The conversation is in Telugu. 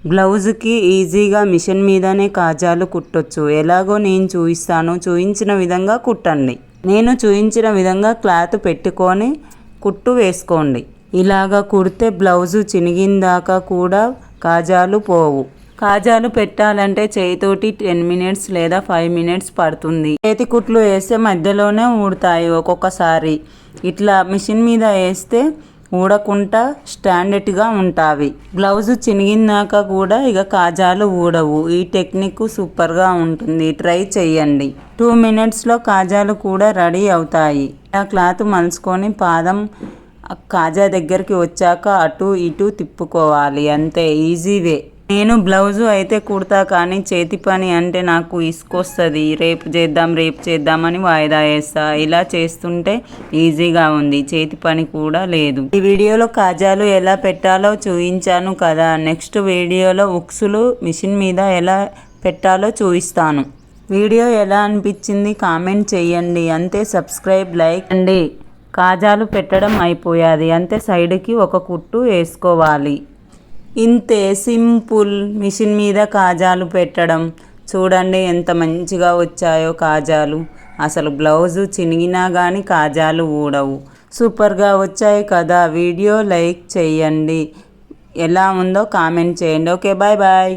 బ్లౌజ్కి ఈజీగా మిషన్ మీదనే కాజాలు కుట్టొచ్చు. ఎలాగో నేను చూపిస్తాను, చూపించిన విధంగా కుట్టండి. నేను చూపించిన విధంగా క్లాత్ పెట్టుకొని కుట్టు వేసుకోండి. ఇలాగా కుడితే బ్లౌజు చినిగిందాకా కూడా కాజాలు పోవు. కాజాలు పెట్టాలంటే చేతితోటి 10 మినిట్స్ లేదా 5 మినిట్స్ పడుతుంది. చేతి కుట్లు వేస్తే మధ్యలోనే ఊడతాయి. ఒక్కొక్కసారి ఇట్లా మిషన్ మీద వేస్తే ఊడకుండా స్టాండర్డ్గా ఉంటాయి. బ్లౌజు చినిగినాక కూడా ఇక కాజాలు ఊడవు. ఈ టెక్నిక్ సూపర్గా ఉంటుంది, ట్రై చేయండి. 2 మినిట్స్లో కాజాలు కూడా రెడీ అవుతాయి. ఆ క్లాత్ మలుచుకొని పాదం కాజా దగ్గరికి వచ్చాక అటు ఇటు తిప్పుకోవాలి, అంతే, ఈజీ వే. నేను బ్లౌజు అయితే కుడతా, కానీ చేతి పని అంటే నాకు ఇసుకొస్తుంది. రేపు చేద్దామని వాయిదా వేస్తా. ఇలా చేస్తుంటే ఈజీగా ఉంది, చేతి పని కూడా లేదు. ఈ వీడియోలో కాజాలు ఎలా పెట్టాలో చూపించాను కదా. నెక్స్ట్ వీడియోలో ఉక్సులు మిషన్ మీద ఎలా పెట్టాలో చూపిస్తాను. వీడియో ఎలా అనిపించింది కామెంట్ చేయండి. అంతే, సబ్స్క్రైబ్, లైక్ అండి. కాజాలు పెట్టడం అయిపోయాది, అంతే. సైడ్కి ఒక కుట్టు వేసుకోవాలి. ఇంతే, సింపుల్. మిషన్ మీద కాజాలు పెట్టడం చూడండి ఎంత మంచిగా వచ్చాయో కాజాలు. అసలు బ్లౌజు చినిగినా కానీ కాజాలు ఊడవు. సూపర్గా వచ్చాయి కదా. వీడియో లైక్ చేయండి, ఎలా ఉందో కామెంట్ చేయండి. Okay, bye bye.